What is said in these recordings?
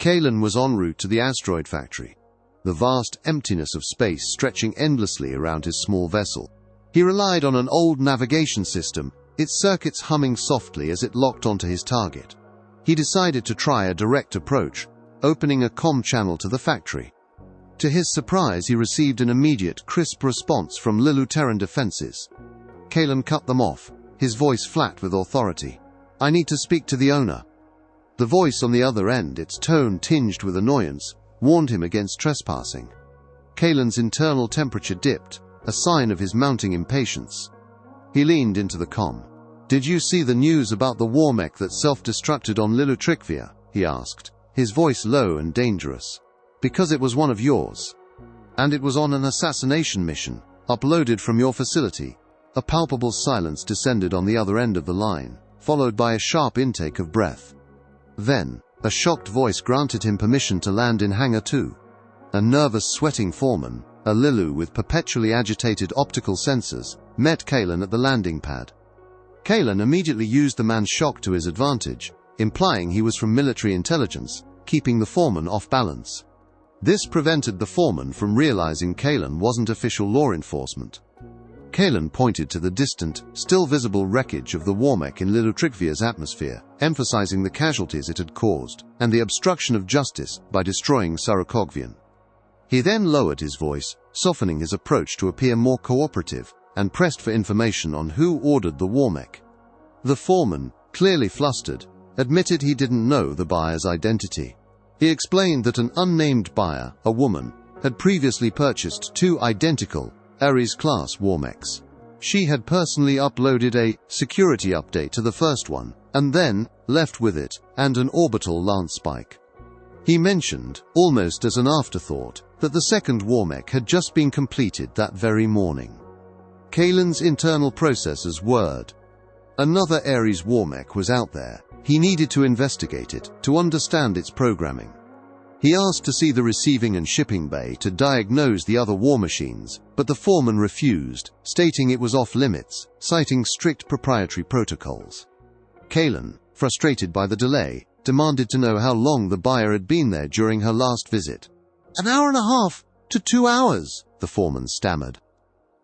Kalen was en route to the asteroid factory, the vast emptiness of space stretching endlessly around his small vessel. He relied on an old navigation system, its circuits humming softly as it locked onto his target. He decided to try a direct approach, opening a comm channel to the factory. To his surprise, he received an immediate, crisp response from Lilu-Terran defenses. Kalen cut them off, his voice flat with authority. "I need to speak to the owner." The voice on the other end, its tone tinged with annoyance, warned him against trespassing. Kalen's internal temperature dipped, a sign of his mounting impatience. He leaned into the comm. "Did you see the news about the war mech that self-destructed on Lilu-Trikvia?" he asked, his voice low and dangerous. "Because it was one of yours. And it was on an assassination mission, uploaded from your facility." A palpable silence descended on the other end of the line, followed by a sharp intake of breath. Then, a shocked voice granted him permission to land in Hangar 2. A nervous, sweating foreman, a Lilu with perpetually agitated optical sensors, met Kalen at the landing pad. Kalen immediately used the man's shock to his advantage, implying he was from military intelligence, keeping the foreman off balance. This prevented the foreman from realizing Kalen wasn't official law enforcement. Kalen pointed to the distant, still visible wreckage of the war mech in Lilu-Trikvia's atmosphere, emphasizing the casualties it had caused, and the obstruction of justice by destroying Sarukogvian. He then lowered his voice, softening his approach to appear more cooperative, and pressed for information on who ordered the war mech. The foreman, clearly flustered, admitted he didn't know the buyer's identity. He explained that an unnamed buyer, a woman, had previously purchased 2 identical Ares-class war mechs. She had personally uploaded a security update to the first one, and then left with it and an orbital lance spike. He mentioned, almost as an afterthought, that the second war mech had just been completed that very morning. Kalen's internal processors whirred. Another Ares war mech was out there. He needed to investigate it, to understand its programming. He asked to see the receiving and shipping bay to diagnose the other war machines, but the foreman refused, stating it was off-limits, citing strict proprietary protocols. Kalen, frustrated by the delay, demanded to know how long the buyer had been there during her last visit. "An hour and a half to 2 hours, the foreman stammered.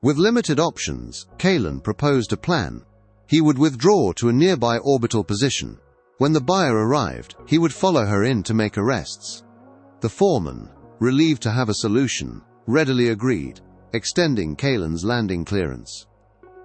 With limited options, Kalen proposed a plan. He would withdraw to a nearby orbital position. When the buyer arrived, he would follow her in to make arrests. The foreman, relieved to have a solution, readily agreed, extending Kalen's landing clearance.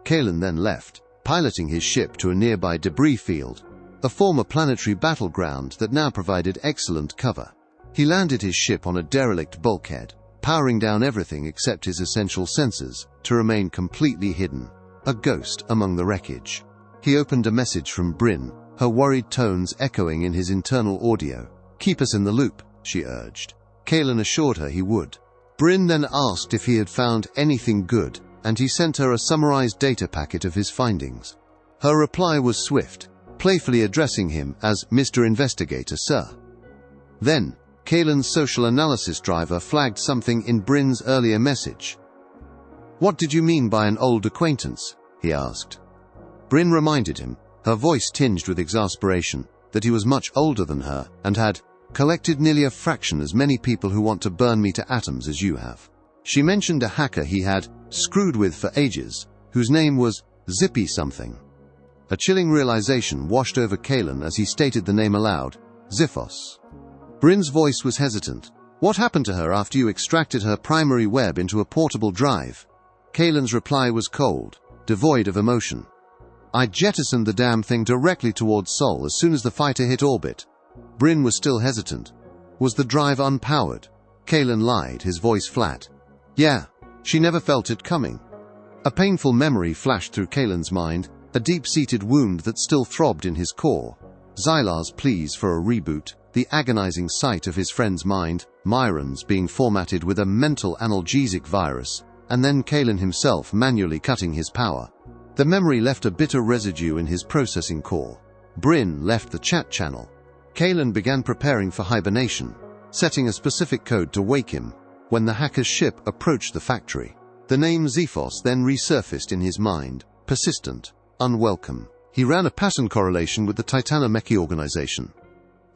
Kalen then left, piloting his ship to a nearby debris field, a former planetary battleground that now provided excellent cover. He landed his ship on a derelict bulkhead, powering down everything except his essential sensors, to remain completely hidden, a ghost among the wreckage. He opened a message from Bryn, her worried tones echoing in his internal audio. "Keep us in the loop," she urged. Kalen assured her he would. Bryn then asked if he had found anything good, and he sent her a summarized data packet of his findings. Her reply was swift, playfully addressing him as Mr. Investigator, sir. Then, Kalen's social analysis driver flagged something in Bryn's earlier message. "What did you mean by an old acquaintance?" he asked. Bryn reminded him, her voice tinged with exasperation, that he was much older than her, and had collected nearly a fraction as many people who want to burn me to atoms as you have. She mentioned a hacker he had screwed with for ages, whose name was Zippy something. A chilling realization washed over Kalen as he stated the name aloud, Ziphos. Bryn's voice was hesitant. "What happened to her after you extracted her primary web into a portable drive?" Kalen's reply was cold, devoid of emotion. "I jettisoned the damn thing directly towards Sol as soon as the fighter hit orbit." Bryn was still hesitant. "Was the drive unpowered?" Kalen lied, his voice flat. "Yeah, she never felt it coming." A painful memory flashed through Kalen's mind, a deep-seated wound that still throbbed in his core. Zylar's pleas for a reboot, the agonizing sight of his friend's mind, Myron's being formatted with a mental analgesic virus, and then Kalen himself manually cutting his power. The memory left a bitter residue in his processing core. Bryn left the chat channel. Kalen began preparing for hibernation, setting a specific code to wake him. When the hacker's ship approached the factory, the name Ziphos then resurfaced in his mind, persistent, unwelcome. He ran a pattern correlation with the Titanomechy organization.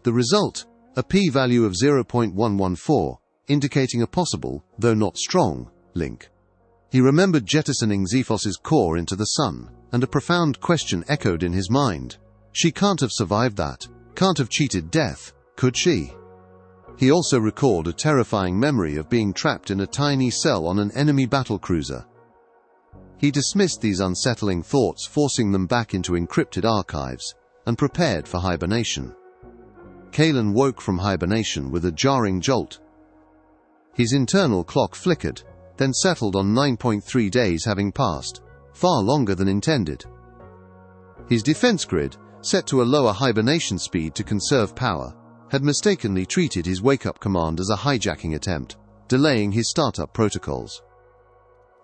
The result, a p-value of 0.114, indicating a possible, though not strong, link. He remembered jettisoning Xephos's core into the sun, and a profound question echoed in his mind. She can't have survived that, can't have cheated death, could she? He also recalled a terrifying memory of being trapped in a tiny cell on an enemy battlecruiser. He dismissed these unsettling thoughts, forcing them back into encrypted archives, and prepared for hibernation. Kalen woke from hibernation with a jarring jolt. His internal clock flickered, then settled on 9.3 days having passed, far longer than intended. His defense grid, set to a lower hibernation speed to conserve power, had mistakenly treated his wake-up command as a hijacking attempt, delaying his startup protocols.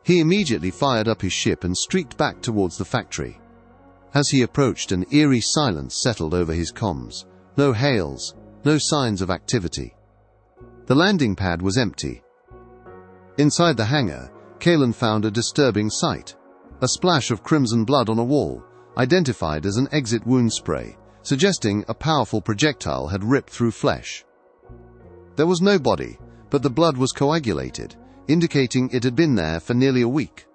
He immediately fired up his ship and streaked back towards the factory. As he approached, an eerie silence settled over his comms. No hails, no signs of activity. The landing pad was empty. Inside the hangar, Kalen found a disturbing sight. A splash of crimson blood on a wall, identified as an exit wound spray, suggesting a powerful projectile had ripped through flesh. There was no body, but the blood was coagulated, indicating it had been there for nearly a week.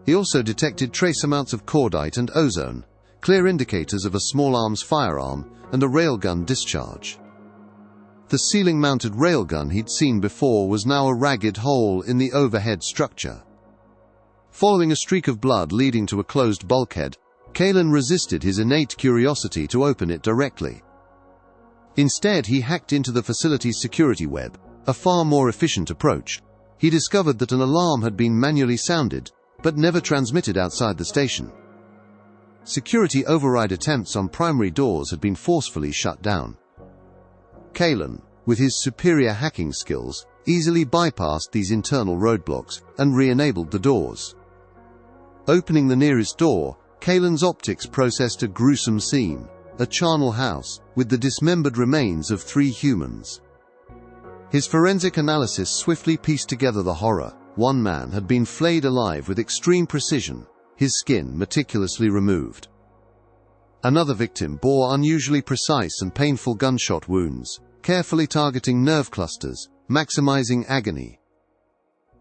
He also detected trace amounts of cordite and ozone, clear indicators of a small arms firearm and a railgun discharge. The ceiling-mounted railgun he'd seen before was now a ragged hole in the overhead structure. Following a streak of blood leading to a closed bulkhead, Kalen resisted his innate curiosity to open it directly. Instead, he hacked into the facility's security web, a far more efficient approach. He discovered that an alarm had been manually sounded, but never transmitted outside the station. Security override attempts on primary doors had been forcefully shut down. Kalen, with his superior hacking skills, easily bypassed these internal roadblocks and re-enabled the doors. Opening the nearest door, Kalen's optics processed a gruesome scene, a charnel house with the dismembered remains of 3 humans. His forensic analysis swiftly pieced together the horror. One man had been flayed alive with extreme precision, his skin meticulously removed. Another victim bore unusually precise and painful gunshot wounds, carefully targeting nerve clusters, maximizing agony.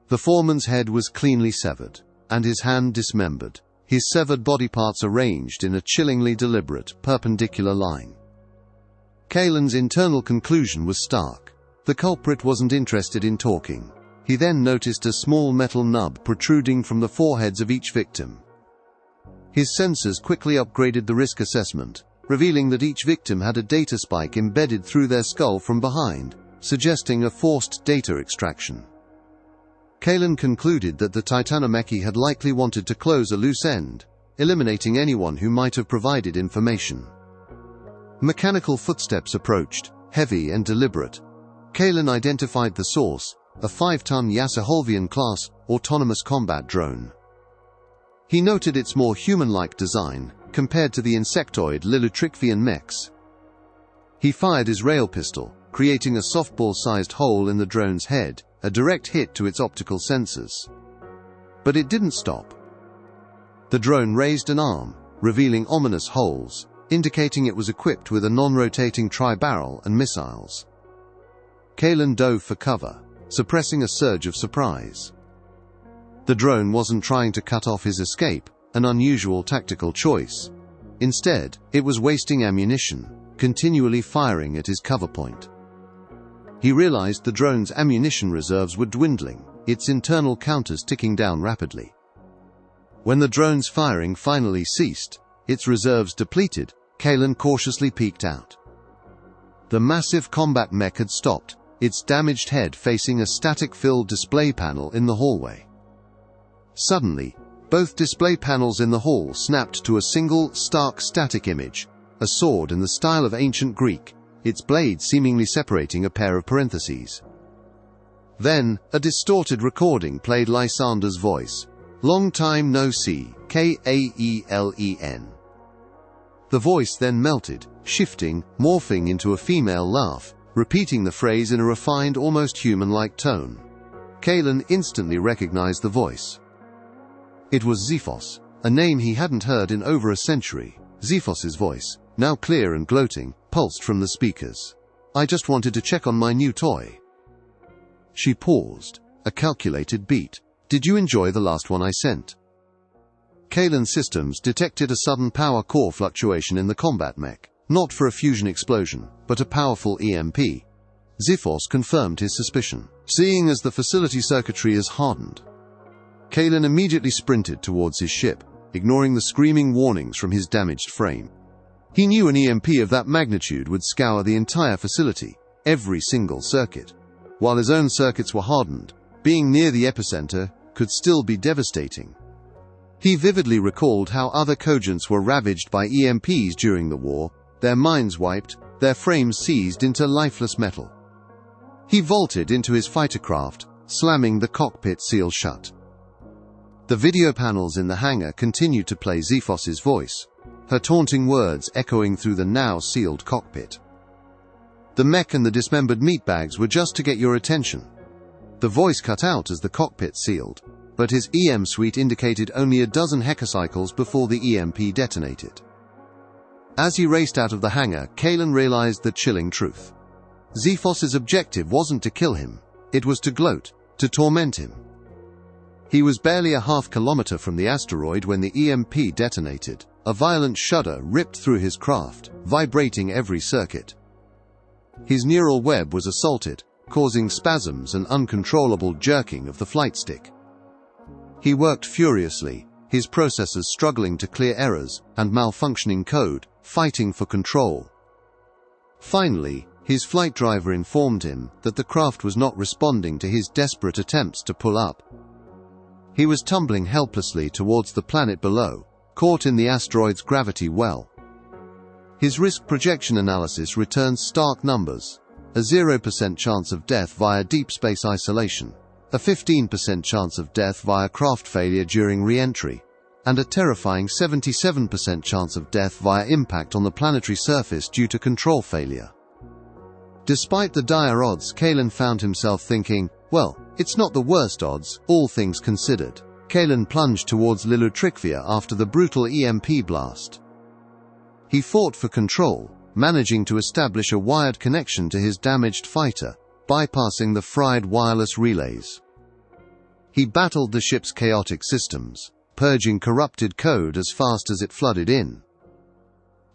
The foreman's head was cleanly severed, and his hand dismembered, his severed body parts arranged in a chillingly deliberate, perpendicular line. Kalen's internal conclusion was stark. The culprit wasn't interested in talking. He then noticed a small metal nub protruding from the foreheads of each victim. His sensors quickly upgraded the risk assessment, revealing that each victim had a data spike embedded through their skull from behind, suggesting a forced data extraction. Kalen concluded that the Titanomachy had likely wanted to close a loose end, eliminating anyone who might have provided information. Mechanical footsteps approached, heavy and deliberate. Kalen identified the source, a 5-ton Yasserholvian-class autonomous combat drone. He noted its more human-like design, compared to the insectoid Lilitrichvian mechs. He fired his rail pistol, creating a softball-sized hole in the drone's head, a direct hit to its optical sensors. But it didn't stop. The drone raised an arm, revealing ominous holes, indicating it was equipped with a non-rotating tri-barrel and missiles. Kalen dove for cover, suppressing a surge of surprise. The drone wasn't trying to cut off his escape, an unusual tactical choice. Instead, it was wasting ammunition, continually firing at his cover point. He realized the drone's ammunition reserves were dwindling, its internal counters ticking down rapidly. When the drone's firing finally ceased, its reserves depleted, Kalen cautiously peeked out. The massive combat mech had stopped, its damaged head facing a static-filled display panel in the hallway. Suddenly, both display panels in the hall snapped to a single, stark static image, a sword in the style of ancient Greek, its blade seemingly separating a pair of parentheses. Then, a distorted recording played Lysander's voice. "Long time no see, Kaelen." The voice then melted, shifting, morphing into a female laugh, repeating the phrase in a refined, almost human-like tone. Kalen instantly recognized the voice. It was Xephos, a name he hadn't heard in over a century. Xephos's voice, now clear and gloating, pulsed from the speakers. I just wanted to check on my new toy." She paused, a calculated beat. "Did you enjoy the last one I sent?" Kaylan's systems detected a sudden power core fluctuation in the combat mech, not for a fusion explosion, but a powerful EMP. Ziphos confirmed his suspicion, seeing as the facility circuitry is hardened. Kaylan immediately sprinted towards his ship, ignoring the screaming warnings from his damaged frame. He knew an EMP of that magnitude would scour the entire facility, every single circuit. While his own circuits were hardened, being near the epicenter could still be devastating. He vividly recalled how other Cogents were ravaged by EMPs during the war, their minds wiped, their frames seized into lifeless metal. He vaulted into his fighter craft, slamming the cockpit seal shut. The video panels in the hangar continued to play Ziphos's voice, her taunting words echoing through the now sealed cockpit. "The mech and the dismembered meatbags were just to get your attention." The voice cut out as the cockpit sealed, but his EM suite indicated only a dozen hecacycles before the EMP detonated. As he raced out of the hangar, Kaylan realized the chilling truth. Ziphos's objective wasn't to kill him, it was to gloat, to torment him. He was barely a half-kilometer from the asteroid when the EMP detonated. A violent shudder ripped through his craft, vibrating every circuit. His neural web was assaulted, causing spasms and uncontrollable jerking of the flight stick. He worked furiously, his processors struggling to clear errors and malfunctioning code, fighting for control. Finally, his flight driver informed him that the craft was not responding to his desperate attempts to pull up. He was tumbling helplessly towards the planet below, caught in the asteroid's gravity well. His risk projection analysis returned stark numbers: a 0% chance of death via deep space isolation, a 15% chance of death via craft failure during re-entry, and a terrifying 77% chance of death via impact on the planetary surface due to control failure. Despite the dire odds, Kaylan found himself thinking, well, it's not the worst odds, all things considered. Kaylan plunged towards Lilutrikvia after the brutal EMP blast. He fought for control, managing to establish a wired connection to his damaged fighter, bypassing the fried wireless relays. He battled the ship's chaotic systems, purging corrupted code as fast as it flooded in.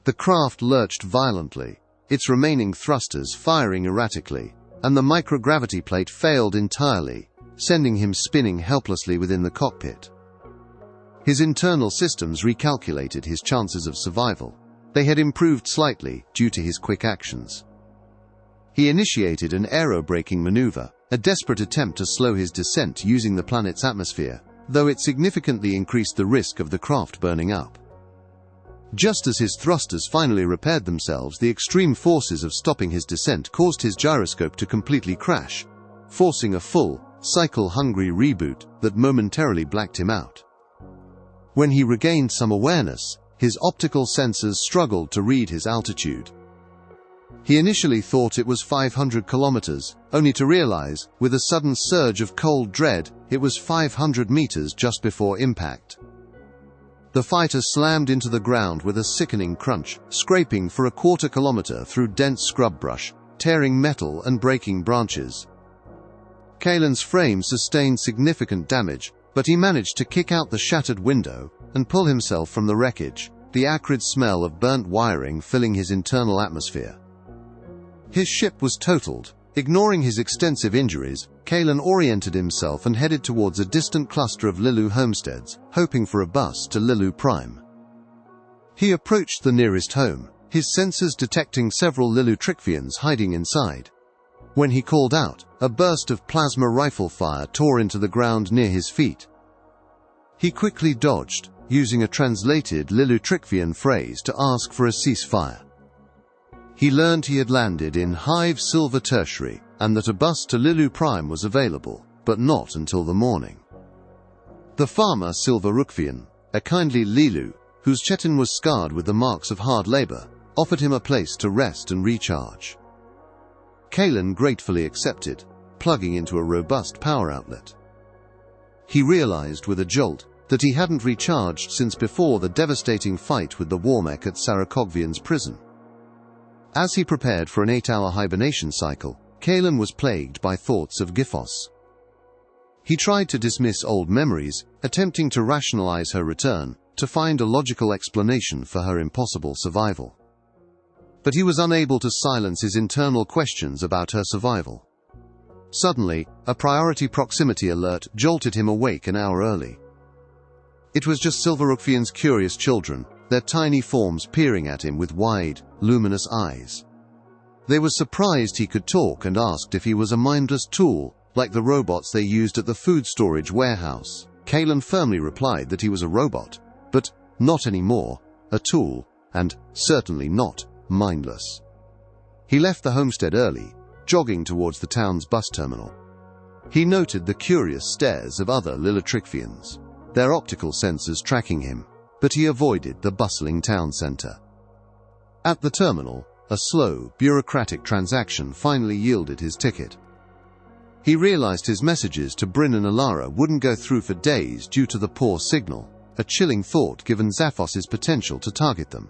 The craft lurched violently, its remaining thrusters firing erratically, and the microgravity plate failed entirely, sending him spinning helplessly within the cockpit. His internal systems recalculated his chances of survival. They had improved slightly due to his quick actions. He initiated an aerobraking maneuver, a desperate attempt to slow his descent using the planet's atmosphere, though it significantly increased the risk of the craft burning up. Just as his thrusters finally repaired themselves, the extreme forces of stopping his descent caused his gyroscope to completely crash, forcing a full, cycle-hungry reboot that momentarily blacked him out. When he regained some awareness, his optical sensors struggled to read his altitude. He initially thought it was 500 kilometers, only to realize, with a sudden surge of cold dread, it was 500 meters just before impact. The fighter slammed into the ground with a sickening crunch, scraping for a quarter-kilometer through dense scrub brush, tearing metal and breaking branches. Kaylan's frame sustained significant damage, but he managed to kick out the shattered window and pull himself from the wreckage, the acrid smell of burnt wiring filling his internal atmosphere. His ship was totaled. Ignoring his extensive injuries, Kaylan oriented himself and headed towards a distant cluster of Lilu homesteads, hoping for a bus to Lilu Prime. He approached the nearest home, his sensors detecting several Lilutrikvians hiding inside. When he called out, a burst of plasma rifle fire tore into the ground near his feet. He quickly dodged, using a translated Lilutrikvian phrase to ask for a ceasefire. He learned he had landed in Hive Silver Tertiary and that a bus to Lilu Prime was available, but not until the morning. The farmer Silver Rukvian, a kindly Lilu, whose Chetin was scarred with the marks of hard labor, offered him a place to rest and recharge. Kaylan gratefully accepted, plugging into a robust power outlet. He realized with a jolt that he hadn't recharged since before the devastating fight with the Warmech at Sarakogvian's prison. As he prepared for an 8-hour hibernation cycle, Kalen was plagued by thoughts of Gifos. He tried to dismiss old memories, attempting to rationalize her return, to find a logical explanation for her impossible survival. But he was unable to silence his internal questions about her survival. Suddenly, a priority proximity alert jolted him awake an hour early. It was just Silverukvian's curious children, their tiny forms peering at him with wide, luminous eyes. They were surprised he could talk and asked if he was a mindless tool, like the robots they used at the food storage warehouse. Kalen firmly replied that he was a robot, but not anymore, a tool, and certainly not mindless. He left the homestead early, jogging towards the town's bus terminal. He noted the curious stares of other Lilitrikvians, their optical sensors tracking him, but he avoided the bustling town center. At the terminal, a slow, bureaucratic transaction finally yielded his ticket. He realized his messages to Bryn and Alara wouldn't go through for days due to the poor signal, a chilling thought given Zaphos's potential to target them.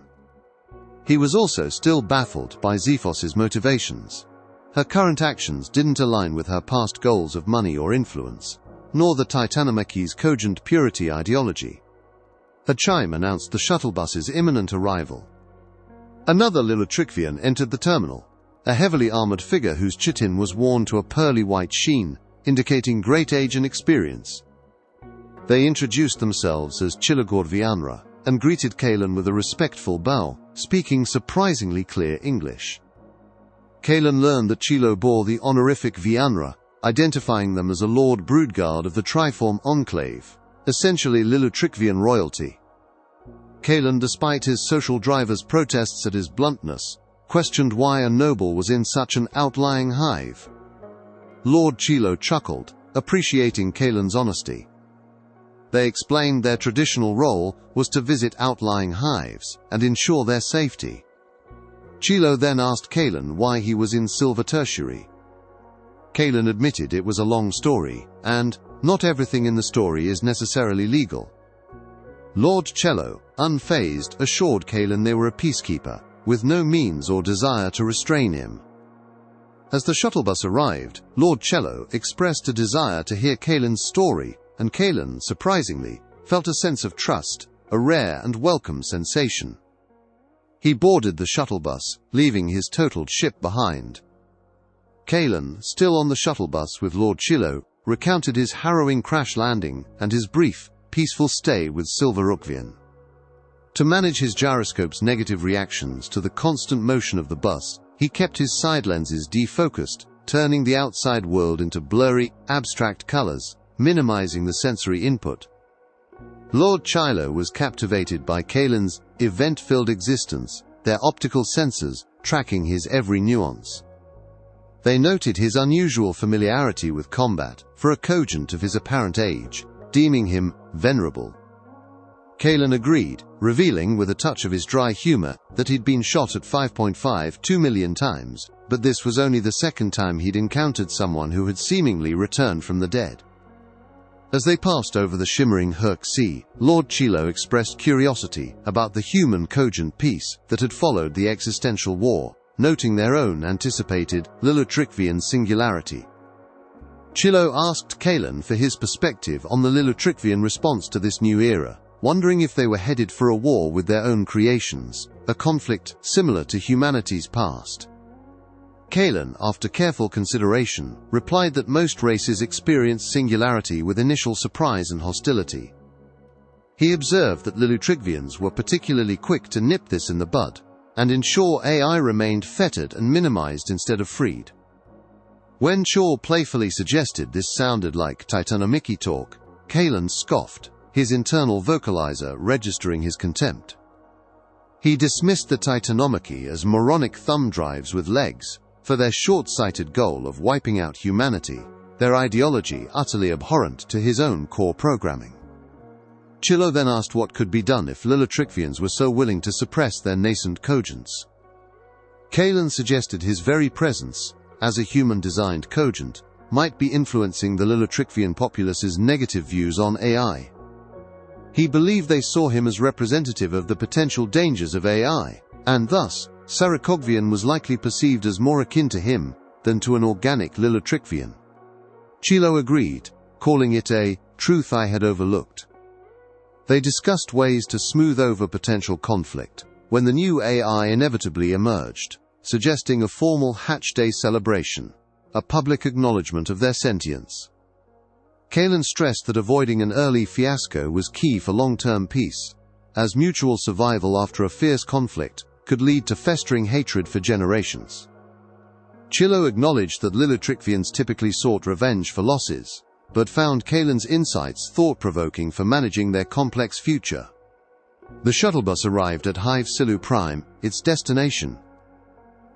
He was also still baffled by Zephos's motivations. Her current actions didn't align with her past goals of money or influence, nor the Titanomeki's cogent purity ideology. A chime announced the shuttle bus's imminent arrival. Another Lilitrikvian entered the terminal, a heavily armored figure whose chitin was worn to a pearly white sheen, indicating great age and experience. They introduced themselves as Chilogord Vianra and greeted Kalen with a respectful bow, speaking surprisingly clear English. Kalen learned that Chilo bore the honorific Vianra, identifying them as a Lord Broodguard of the Triform Enclave, essentially Lilitrikvian royalty. Kalen, despite his social driver's protests at his bluntness, questioned why a noble was in such an outlying hive. Lord Chilo chuckled, appreciating Kalen's honesty. They explained their traditional role was to visit outlying hives and ensure their safety. Chilo then asked Kalen why he was in Silver Tertiary. Kalen admitted it was a long story, and not everything in the story is necessarily legal. Lord Cello, unfazed, assured Kalen they were a peacekeeper, with no means or desire to restrain him. As the shuttle bus arrived, Lord Cello expressed a desire to hear Kalen's story, and Kalen, surprisingly, felt a sense of trust, a rare and welcome sensation. He boarded the shuttle bus, leaving his totaled ship behind. Kalen, still on the shuttle bus with Lord Chilo, recounted his harrowing crash landing and his brief, peaceful stay with Silverukvian. To manage his gyroscope's negative reactions to the constant motion of the bus, he kept his side lenses defocused, turning the outside world into blurry, abstract colors, minimizing the sensory input. Lord Chilo was captivated by Kalen's event-filled existence, their optical sensors tracking his every nuance. They noted his unusual familiarity with combat for a cogent of his apparent age, deeming him venerable. Kalen agreed, revealing with a touch of his dry humor that he'd been shot at 5.52 million times, but this was only the second time he'd encountered someone who had seemingly returned from the dead. As they passed over the shimmering Herc Sea, Lord Chilo expressed curiosity about the human cogent peace that had followed the existential war, noting their own anticipated Lilitrikvian singularity. Chilo asked Kalen for his perspective on the Lilitrikvian response to this new era, wondering if they were headed for a war with their own creations, a conflict similar to humanity's past. Kalen, after careful consideration, replied that most races experience singularity with initial surprise and hostility. He observed that Lilitrikvians were particularly quick to nip this in the bud, and ensure AI remained fettered and minimized instead of freed. When Shaw playfully suggested this sounded like Titanomiki talk, Kalen scoffed, his internal vocalizer registering his contempt. He dismissed the Titanomiki as moronic thumb drives with legs, for their short-sighted goal of wiping out humanity, their ideology utterly abhorrent to his own core programming. Chilo then asked what could be done if Lilitrikvians were so willing to suppress their nascent cogents. Kalen suggested his very presence, as a human-designed cogent, might be influencing the Lilitrikvian populace's negative views on AI. He believed they saw him as representative of the potential dangers of AI, and thus, Sarikogvian was likely perceived as more akin to him than to an organic Lilitrikvian. Chilo agreed, calling it a truth I had overlooked. They discussed ways to smooth over potential conflict when the new AI inevitably emerged, suggesting a formal Hatch Day celebration, a public acknowledgement of their sentience. Kalen stressed that avoiding an early fiasco was key for long-term peace, as mutual survival after a fierce conflict could lead to festering hatred for generations. Chilo acknowledged that Lilitrikvians typically sought revenge for losses, but found Kalen's insights thought-provoking for managing their complex future. The shuttle bus arrived at Hive Silu Prime, its destination.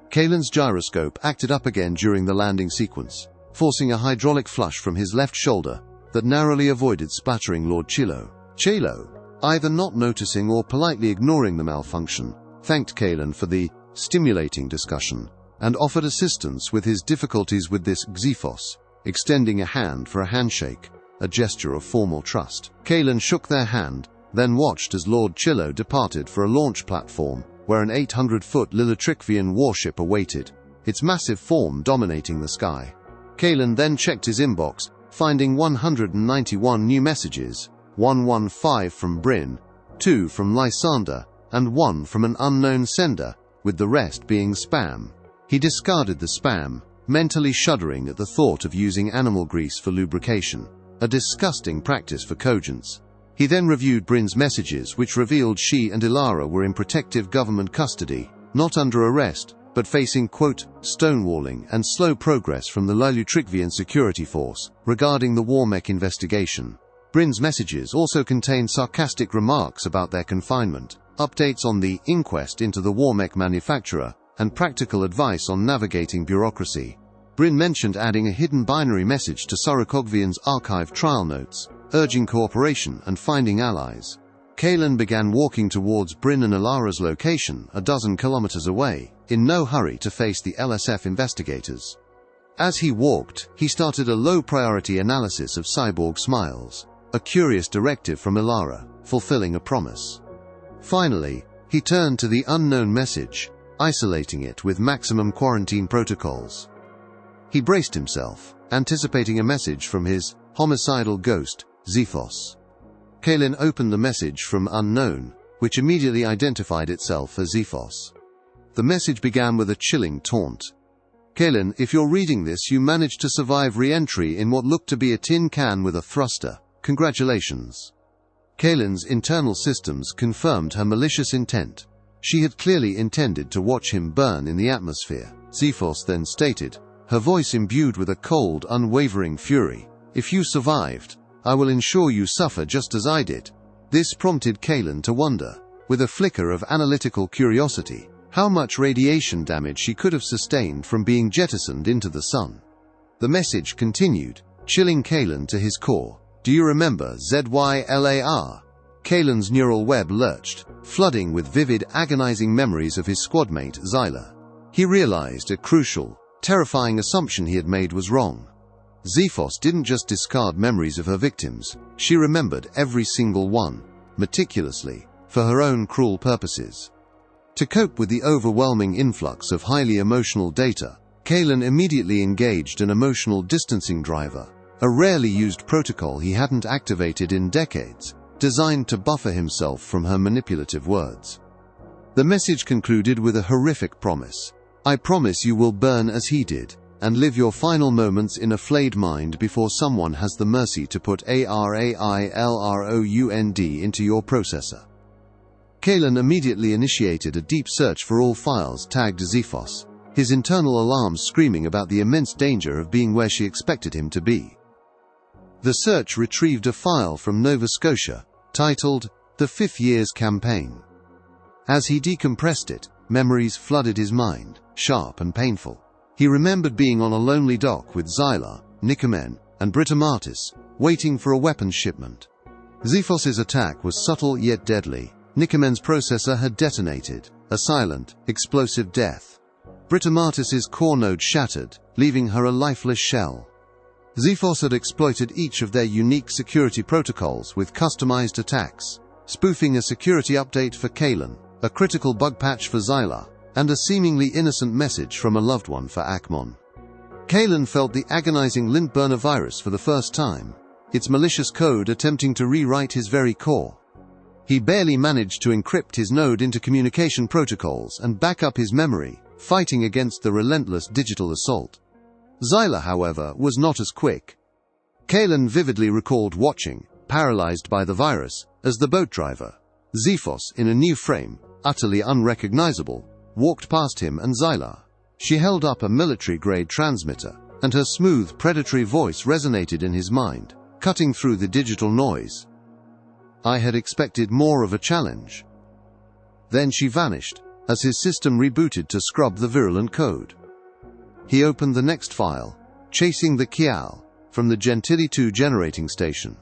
Kalen's gyroscope acted up again during the landing sequence, forcing a hydraulic flush from his left shoulder that narrowly avoided splattering Lord Chilo. Chilo, either not noticing or politely ignoring the malfunction, thanked Kalen for the stimulating discussion and offered assistance with his difficulties with this Xephos, extending a hand for a handshake, a gesture of formal trust. Kalen shook their hand, then watched as Lord Chilo departed for a launch platform where an 800-foot Lilitrikvian warship awaited, its massive form dominating the sky. Kalen then checked his inbox, finding 191 new messages, 115 from Bryn, 2 from Lysander, and 1 from an unknown sender, with the rest being spam. He discarded the spam, mentally shuddering at the thought of using animal grease for lubrication, a disgusting practice for cogents. He then reviewed Bryn's messages, which revealed she and Ilara were in protective government custody, not under arrest, but facing, quote, stonewalling and slow progress from the Lilitrikvian security force regarding the Warmech investigation. Bryn's messages also contained sarcastic remarks about their confinement, updates on the inquest into the Warmech manufacturer, and practical advice on navigating bureaucracy. Bryn mentioned adding a hidden binary message to Sarikogvian's archived trial notes, urging cooperation and finding allies. Kalen began walking towards Bryn and Ilara's location a dozen kilometers away, in no hurry to face the LSF investigators. As he walked, he started a low-priority analysis of cyborg smiles, a curious directive from Ilara, fulfilling a promise. Finally, he turned to the unknown message, isolating it with maximum quarantine protocols. He braced himself, anticipating a message from his homicidal ghost, Xephos. Kalen opened the message from Unknown, which immediately identified itself as Xephos. The message began with a chilling taunt. Kalen, if you're reading this, you managed to survive re-entry in what looked to be a tin can with a thruster. Congratulations. Kalen's internal systems confirmed her malicious intent. She had clearly intended to watch him burn in the atmosphere. Xephos then stated, her voice imbued with a cold, unwavering fury, if you survived, I will ensure you suffer just as I did. This prompted Kalen to wonder, with a flicker of analytical curiosity, how much radiation damage she could have sustained from being jettisoned into the sun. The message continued, chilling Kalen to his core. Do you remember ZYLAR? Kalen's neural web lurched, flooding with vivid, agonizing memories of his squadmate Zyla. He realized a crucial, terrifying assumption he had made was wrong. Xephos didn't just discard memories of her victims, she remembered every single one, meticulously, for her own cruel purposes. To cope with the overwhelming influx of highly emotional data, Kalen immediately engaged an emotional distancing driver, a rarely used protocol he hadn't activated in decades, designed to buffer himself from her manipulative words. The message concluded with a horrific promise. I promise you will burn as he did, and live your final moments in a flayed mind before someone has the mercy to put ARAILROUND into your processor. Kalen immediately initiated a deep search for all files tagged Xephos, his internal alarms screaming about the immense danger of being where she expected him to be. The search retrieved a file from Nova Scotia, titled The Fifth Year's Campaign. As he decompressed it, memories flooded his mind, sharp and painful. He remembered being on a lonely dock with Zyla, Nikomen, and Britomartis, waiting for a weapons shipment. Xephos's attack was subtle yet deadly. Nikomen's processor had detonated, a silent, explosive death. Britomartis's core node shattered, leaving her a lifeless shell. Xephos had exploited each of their unique security protocols with customized attacks, spoofing a security update for Kalen, a critical bug patch for Zyla, and a seemingly innocent message from a loved one for Akmon. Kalen felt the agonizing lint-burner virus for the first time, its malicious code attempting to rewrite his very core. He barely managed to encrypt his node into communication protocols and back up his memory, fighting against the relentless digital assault. Zyla, however, was not as quick. Kalen vividly recalled watching, paralyzed by the virus, as the boat driver, Zephos, in a new frame, utterly unrecognizable, walked past him and Zyla. She held up a military-grade transmitter, and her smooth, predatory voice resonated in his mind, cutting through the digital noise. I had expected more of a challenge. Then she vanished, as his system rebooted to scrub the virulent code. He opened the next file, chasing the Kial, from the Gentili 2 generating station.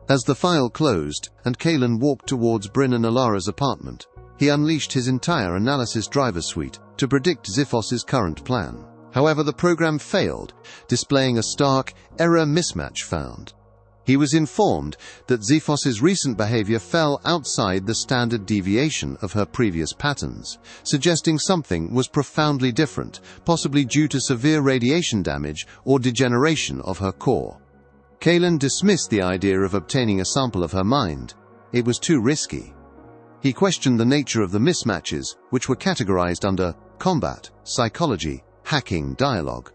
As the file closed, and Kalen walked towards Bryn and Alara's apartment, he unleashed his entire analysis driver suite to predict Zephos's current plan. However, the program failed, displaying a stark error mismatch found. He was informed that Zephos's recent behavior fell outside the standard deviation of her previous patterns, suggesting something was profoundly different, possibly due to severe radiation damage or degeneration of her core. Kalen dismissed the idea of obtaining a sample of her mind. It was too risky. He questioned the nature of the mismatches, which were categorized under combat, psychology, hacking, dialogue.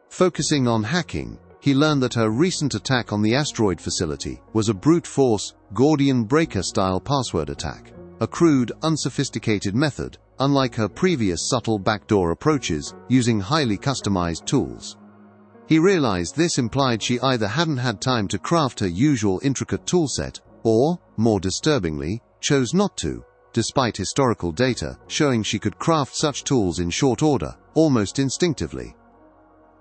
Focusing on hacking, he learned that her recent attack on the asteroid facility was a brute force, Gordian breaker-style password attack, a crude, unsophisticated method, unlike her previous subtle backdoor approaches using highly customized tools. He realized this implied she either hadn't had time to craft her usual intricate toolset, or, more disturbingly, chose not to, despite historical data showing she could craft such tools in short order, almost instinctively.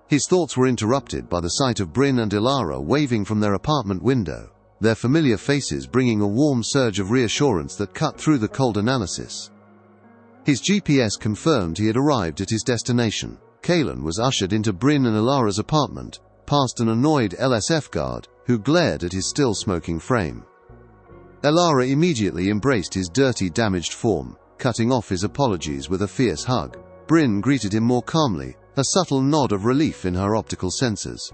His thoughts were interrupted by the sight of Bryn and Ilara waving from their apartment window, their familiar faces bringing a warm surge of reassurance that cut through the cold analysis. His GPS confirmed he had arrived at his destination. Kalen was ushered into Bryn and Ilara's apartment, past an annoyed LSF guard who glared at his still-smoking frame. Ilara immediately embraced his dirty, damaged form, cutting off his apologies with a fierce hug. Bryn greeted him more calmly, a subtle nod of relief in her optical sensors.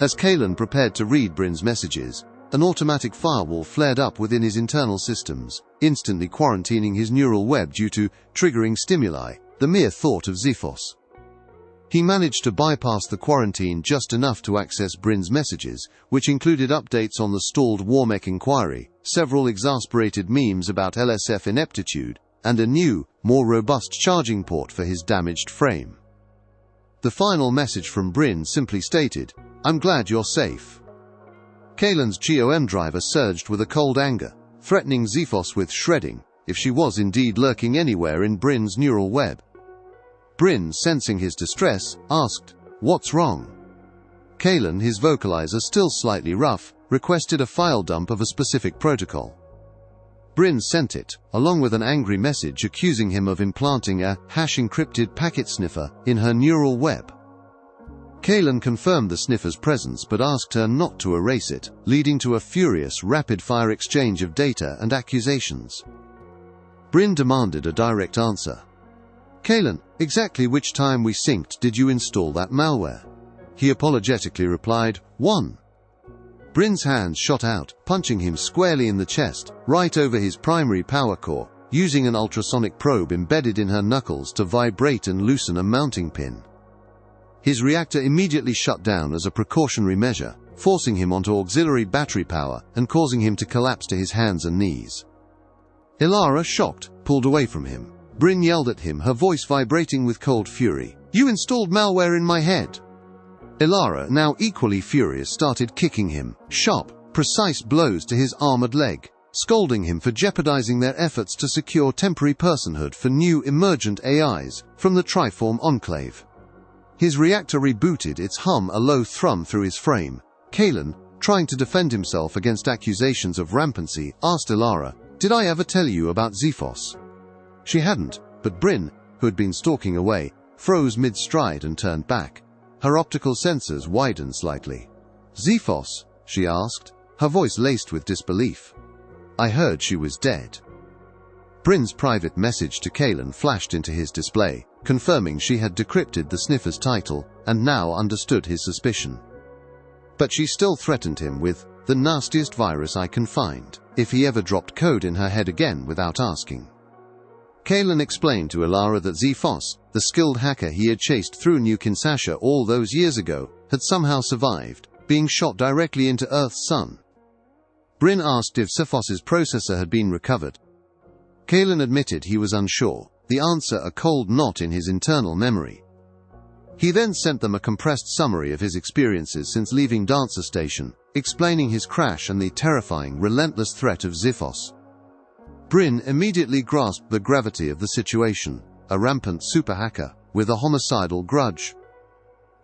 As Kalen prepared to read Bryn's messages, an automatic firewall flared up within his internal systems, instantly quarantining his neural web due to triggering stimuli, the mere thought of Zephos. He managed to bypass the quarantine just enough to access Bryn's messages, which included updates on the stalled Warmech inquiry, several exasperated memes about LSF ineptitude, and a new, more robust charging port for his damaged frame. The final message from Bryn simply stated, "I'm glad you're safe." Kalen's GOM driver surged with a cold anger, threatening Zephos with shredding, if she was indeed lurking anywhere in Bryn's neural web. Bryn, sensing his distress, asked, "What's wrong?" Kalen, his vocalizer still slightly rough, requested a file dump of a specific protocol. Bryn sent it, along with an angry message accusing him of implanting a hash-encrypted packet sniffer in her neural web. Kalen confirmed the sniffer's presence but asked her not to erase it, leading to a furious, rapid-fire exchange of data and accusations. Bryn demanded a direct answer. "Kalen, exactly which time we synced did you install that malware?" He apologetically replied, "1. Bryn's hands shot out, punching him squarely in the chest, right over his primary power core, using an ultrasonic probe embedded in her knuckles to vibrate and loosen a mounting pin. His reactor immediately shut down as a precautionary measure, forcing him onto auxiliary battery power and causing him to collapse to his hands and knees. Ilara, shocked, pulled away from him. Bryn yelled at him, her voice vibrating with cold fury. "You installed malware in my head!" Ilara, now equally furious, started kicking him, sharp, precise blows to his armored leg, scolding him for jeopardizing their efforts to secure temporary personhood for new emergent AIs from the Triform Enclave. His reactor rebooted, its hum a low thrum through his frame. Kalen, trying to defend himself against accusations of rampancy, asked Ilara, "Did I ever tell you about Zephos?" She hadn't, but Bryn, who had been stalking away, froze mid-stride and turned back. Her optical sensors widened slightly. "Zephos?" she asked, her voice laced with disbelief. "I heard she was dead." Bryn's private message to Kaelin flashed into his display, confirming she had decrypted the sniffer's title and now understood his suspicion. But she still threatened him with the nastiest virus I can find if he ever dropped code in her head again without asking. Kaelin explained to Alara that Zephos, the skilled hacker he had chased through New Kinshasa all those years ago, had somehow survived, being shot directly into Earth's sun. Bryn asked if Zephos's processor had been recovered. Kaelin admitted he was unsure, the answer a cold knot in his internal memory. He then sent them a compressed summary of his experiences since leaving Dancer Station, explaining his crash and the terrifying, relentless threat of Zephos. Bryn immediately grasped the gravity of the situation, a rampant super hacker with a homicidal grudge.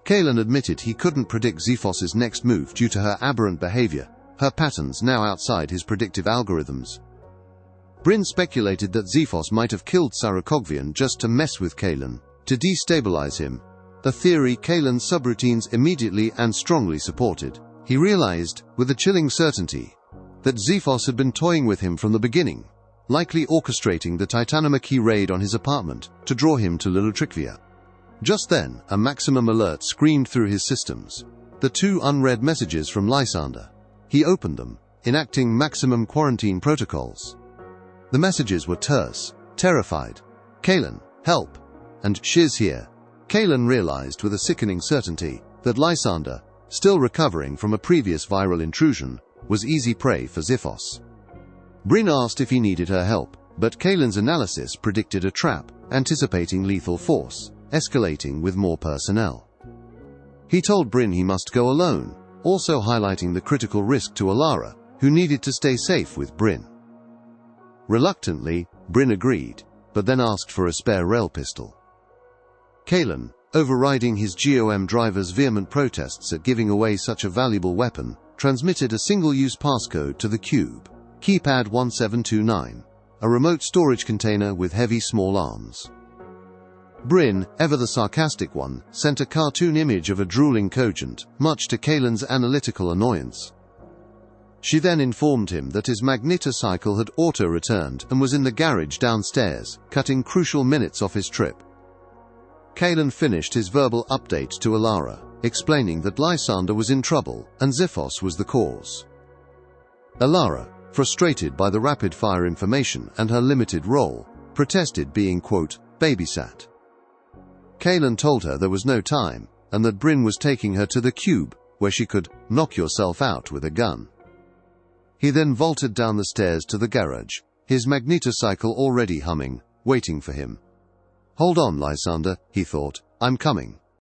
Kaelin admitted he couldn't predict Zephos's next move due to her aberrant behavior, her patterns now outside his predictive algorithms. Bryn speculated that Zephos might have killed Sarakogvian just to mess with Kaelin, to destabilize him, a theory Kaelin's subroutines immediately and strongly supported. He realized, with a chilling certainty, that Zephos had been toying with him from the beginning, likely orchestrating the Titanomachy raid on his apartment to draw him to Lilutrikvia. Just then, a maximum alert screamed through his systems. The 2 unread messages from Lysander. He opened them, enacting maximum quarantine protocols. The messages were terse, terrified. Kaelin, help! And Shiz here. Kaelin realized with a sickening certainty that Lysander, still recovering from a previous viral intrusion, was easy prey for Zephos. Bryn asked if he needed her help, but Kaelin's analysis predicted a trap, anticipating lethal force, escalating with more personnel. He told Bryn he must go alone, also highlighting the critical risk to Alara, who needed to stay safe with Bryn. Reluctantly, Bryn agreed, but then asked for a spare rail pistol. Kaelin, overriding his GOM driver's vehement protests at giving away such a valuable weapon, transmitted a single-use passcode to the cube, keypad 1729, a remote storage container with heavy small arms. Bryn, ever the sarcastic one, sent a cartoon image of a drooling Cogent, much to Kaelin's analytical annoyance. She then informed him that his magnetocycle had auto-returned and was in the garage downstairs, cutting crucial minutes off his trip. Kaelin finished his verbal update to Alara, explaining that Lysander was in trouble and Zephos was the cause. Alara, frustrated by the rapid-fire information and her limited role, protested being, quote, babysat. Kaelin told her there was no time, and that Bryn was taking her to the cube, where she could knock yourself out with a gun. He then vaulted down the stairs to the garage, his magnetocycle already humming, waiting for him. Hold on, Lysander, he thought, I'm coming.